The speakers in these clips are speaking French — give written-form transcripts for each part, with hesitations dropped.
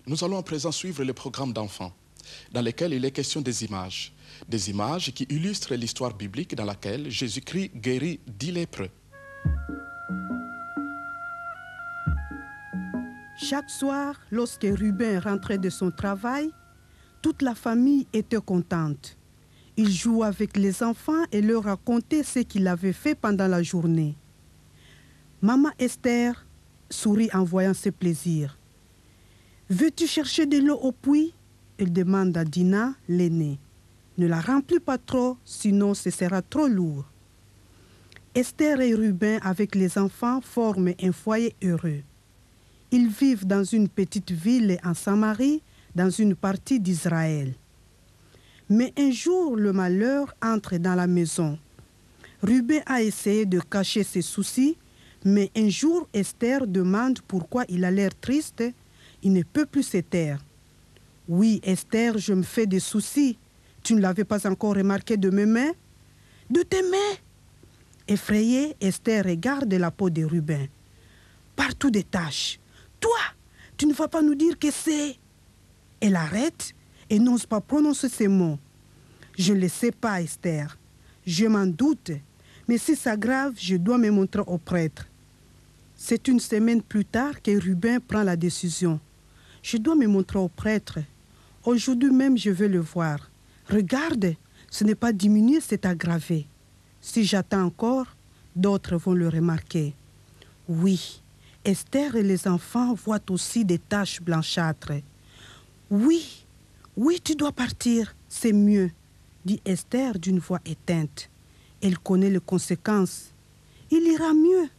Nous allons à présent suivre le programme d'enfants, dans lequel il est question des images qui illustrent l'histoire biblique dans laquelle Jésus-Christ guérit 10 lépreux. Chaque soir, lorsque Ruben rentrait de son travail, toute la famille était contente. Il jouait avec les enfants et leur racontait ce qu'il avait fait pendant la journée. Maman Esther sourit en voyant ce plaisir. « Veux-tu chercher de l'eau au puits ?» Elle demande à Dina, l'aînée. « Ne la remplis pas trop, sinon ce sera trop lourd. » Esther et Ruben, avec les enfants, forment un foyer heureux. Ils vivent dans une petite ville en Samarie, dans une partie d'Israël. Mais un jour, le malheur entre dans la maison. Ruben a essayé de cacher ses soucis, mais un jour, Esther demande pourquoi il a l'air triste. Il ne peut plus se taire. « Oui, Esther, je me fais des soucis. Tu ne l'avais pas encore remarqué de mes mains ?»« De tes mains ?» Effrayée, Esther regarde la peau de Ruben. « Partout des taches. Toi, tu ne vas pas nous dire que c'est... » Elle arrête et n'ose pas prononcer ces mots. « Je ne le sais pas, Esther. Je m'en doute. Mais si c'est grave, je dois me montrer au prêtre. » C'est une semaine plus tard que Ruben prend la décision. « Je dois me montrer au prêtre. Aujourd'hui même, je veux le voir. Regarde, ce n'est pas diminué, c'est aggravé. Si j'attends encore, d'autres vont le remarquer. » Oui, Esther et les enfants voient aussi des taches blanchâtres. « Oui, oui, tu dois partir, c'est mieux, » dit Esther d'une voix éteinte. Elle connaît les conséquences. « Il ira mieux, »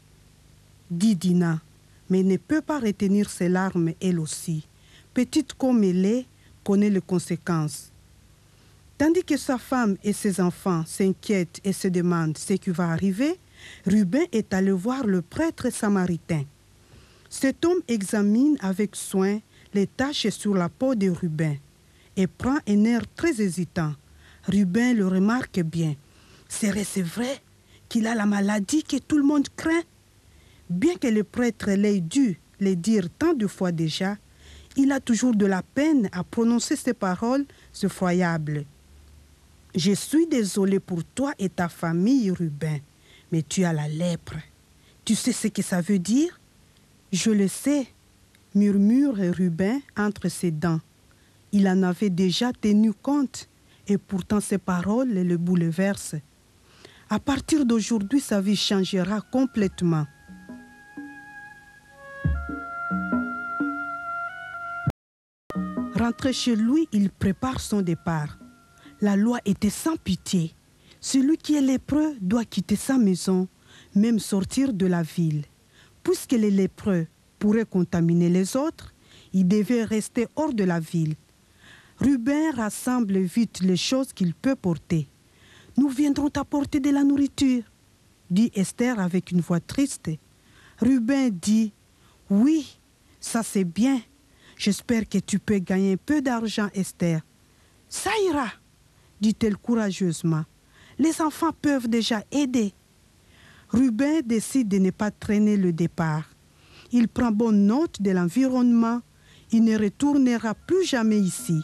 dit Dina, mais ne peut pas retenir ses larmes elle aussi. Petite comme elle est, connaît les conséquences. Tandis que sa femme et ses enfants s'inquiètent et se demandent ce qui va arriver, Ruben est allé voir le prêtre samaritain. Cet homme examine avec soin les taches sur la peau de Ruben et prend un air très hésitant. Ruben le remarque bien. Serait-ce vrai qu'il a la maladie que tout le monde craint? Bien que le prêtre l'ait dû le dire tant de fois déjà, il a toujours de la peine à prononcer ces paroles effroyables. « Je suis désolé pour toi et ta famille, Ruben, mais tu as la lèpre. Tu sais ce que ça veut dire? »« Je le sais, » murmure Ruben entre ses dents. Il en avait déjà tenu compte, et pourtant ces paroles le bouleversent. À partir d'aujourd'hui, sa vie changera complètement. Rentré chez lui, il prépare son départ. La loi était sans pitié. Celui qui est lépreux doit quitter sa maison, même sortir de la ville. Puisque les lépreux pourraient contaminer les autres, il devait rester hors de la ville. Ruben rassemble vite les choses qu'il peut porter. « Nous viendrons t'apporter de la nourriture, » dit Esther avec une voix triste. Ruben dit « Oui, ça c'est bien. J'espère que tu peux gagner un peu d'argent, Esther. »« Ça ira, » dit-elle courageusement. « Les enfants peuvent déjà aider. » Ruben décide de ne pas traîner le départ. Il prend bonne note de l'environnement. Il ne retournera plus jamais ici.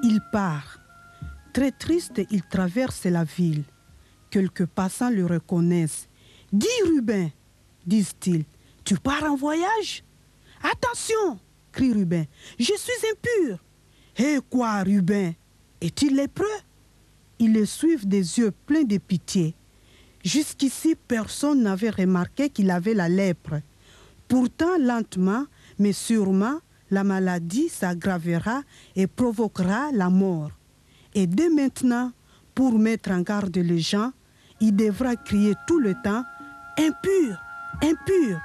Il part. Très triste, il traverse la ville. Quelques passants le reconnaissent. « Dis, Ruben, » disent-ils, « tu pars en voyage ?»« Attention !» crie Ruben, « je suis impur. »« Hé quoi, Ruben, est-il lépreux ?» Ils le suivent des yeux pleins de pitié. Jusqu'ici, personne n'avait remarqué qu'il avait la lèpre. Pourtant, lentement, mais sûrement, la maladie s'aggravera et provoquera la mort. Et dès maintenant, pour mettre en garde les gens, il devra crier tout le temps « Impur, impur !»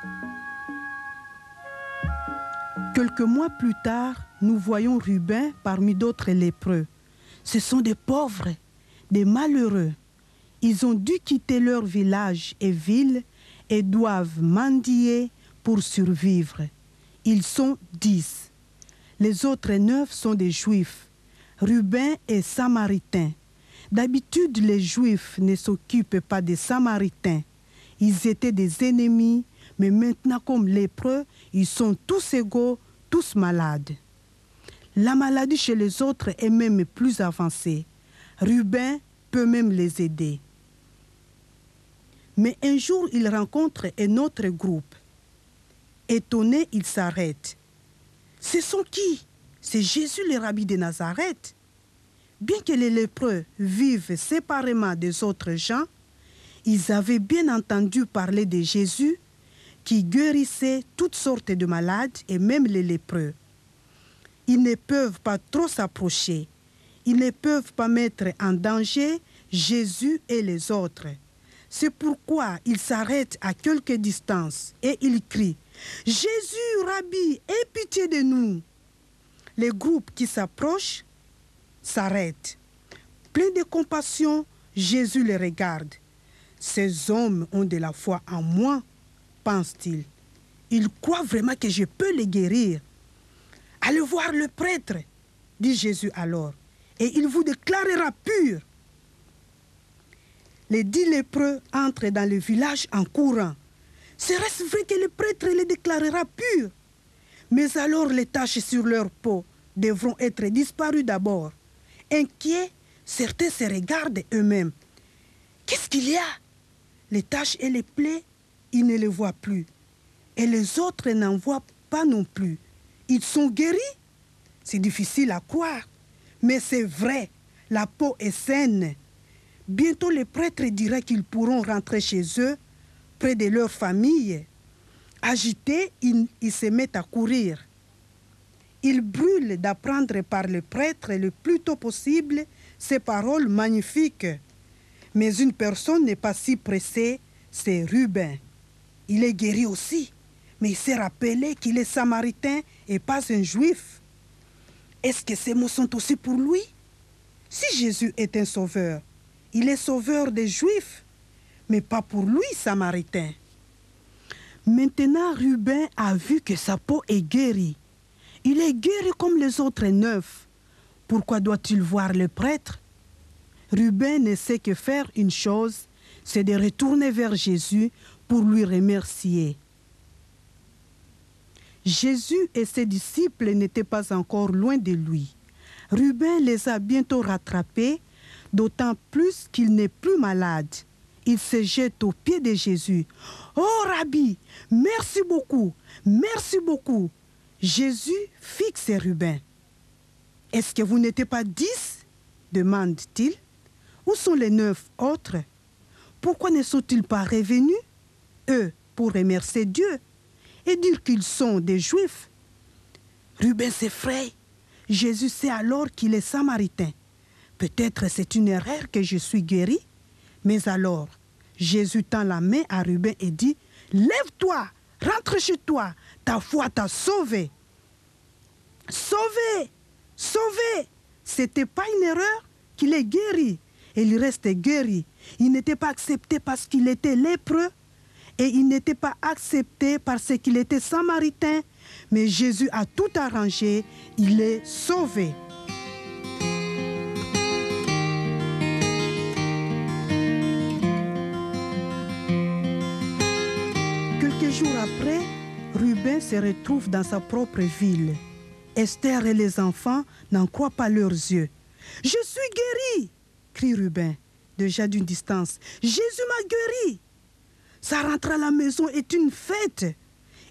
Quelques mois plus tard, nous voyons Ruben parmi d'autres lépreux. Ce sont des pauvres, des malheureux. Ils ont dû quitter leur village et ville et doivent mendier pour survivre. Ils sont 10. Les autres 9 sont des Juifs. Ruben est Samaritain. D'habitude, les Juifs ne s'occupent pas des Samaritains. Ils étaient des ennemis, Mais maintenant, comme lépreux, ils sont tous égaux, tous malades. La maladie chez les autres est même plus avancée. Ruben peut même les aider. Mais un jour, il rencontre un autre groupe. Étonné, il s'arrête. Ce sont qui? C'est Jésus, le rabbi de Nazareth. Bien que les lépreux vivent séparément des autres gens, ils avaient bien entendu parler de Jésus qui guérissait toutes sortes de malades et même les lépreux. Ils ne peuvent pas trop s'approcher. Ils ne peuvent pas mettre en danger Jésus et les autres. C'est pourquoi ils s'arrêtent à quelque distance et ils crient « Jésus, Rabbi, aie pitié de nous !» Les groupes qui s'approchent s'arrêtent. Plein de compassion, Jésus les regarde. Ces hommes ont de la foi en moi, pense-t-il. Ils croient vraiment que je peux les guérir. Allez voir le prêtre, dit Jésus alors, et il vous déclarera pur. Les 10 lépreux entrent dans le village en courant. Serait-ce vrai que le prêtre les déclarera purs? Mais alors les taches sur leur peau devront être disparues d'abord. Inquiets, certains se regardent eux-mêmes. Qu'est-ce qu'il y a? Les taches et les plaies, ils ne les voient plus. Et les autres n'en voient pas non plus. Ils sont guéris? C'est difficile à croire. Mais c'est vrai, la peau est saine. Bientôt les prêtres diraient qu'ils pourront rentrer chez eux, près de leur famille. Agités, ils se mettent à courir. Ils brûlent d'apprendre par le prêtre le plus tôt possible ces paroles magnifiques. Mais une personne n'est pas si pressée, c'est Ruben. Il est guéri aussi, mais il s'est rappelé qu'il est samaritain et pas un juif. Est-ce que ces mots sont aussi pour lui? Si Jésus est un sauveur, il est sauveur des Juifs, mais pas pour lui, samaritain. Maintenant, Ruben a vu que sa peau est guérie. Il est guéri comme les autres 9. Pourquoi doit-il voir le prêtre? Ruben ne sait que faire une chose, c'est de retourner vers Jésus pour lui remercier. Jésus et ses disciples n'étaient pas encore loin de lui. Ruben les a bientôt rattrapés, d'autant plus qu'il n'est plus malade. Il se jette aux pieds de Jésus. « Oh, Rabbi, merci beaucoup, merci beaucoup !» Jésus fixe Ruben. « Est-ce que vous n'étiez pas 10 ?» demande-t-il. « Où sont les 9 autres? Pourquoi ne sont-ils pas revenus, eux, pour remercier Dieu et dire qu'ils sont des Juifs ?» Ruben s'effraie. Jésus sait alors qu'il est samaritain. Peut-être c'est une erreur que je suis guéri. Mais alors, Jésus tend la main à Ruben et dit « Lève-toi, rentre chez toi, ta foi t'a sauvé. » Sauvé, sauvé, c'était pas une erreur qu'il est guéri. Et il reste guéri. Il n'était pas accepté parce qu'il était lépreux et il n'était pas accepté parce qu'il était samaritain. Mais Jésus a tout arrangé, il est sauvé. Quelques jours après, Ruben se retrouve dans sa propre ville. Esther et les enfants n'en croient pas leurs yeux. « Je suis guéri !» crie Ruben, déjà d'une distance. « Jésus m'a guéri !» Sa rentrée à la maison est une fête.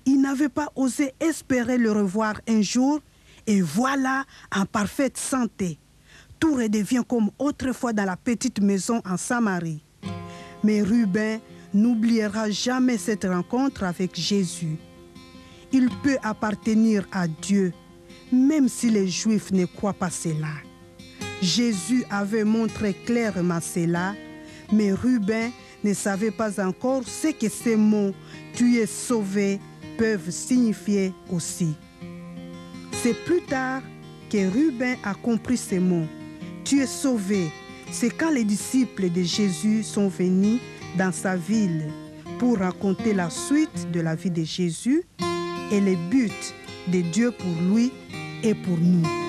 Il n'avait pas osé espérer le revoir un jour et voilà, en parfaite santé. Tout redevient comme autrefois dans la petite maison en Samarie. Mais Ruben n'oubliera jamais cette rencontre avec Jésus. Il peut appartenir à Dieu, même si les Juifs ne croient pas cela. Jésus avait montré clairement cela, mais Ruben ne savait pas encore ce que ces mots « tu es sauvé » peuvent signifier aussi. C'est plus tard que Ruben a compris ces mots. « Tu es sauvé », c'est quand les disciples de Jésus sont venus dans sa ville pour raconter la suite de la vie de Jésus et les buts de Dieu pour lui et pour nous.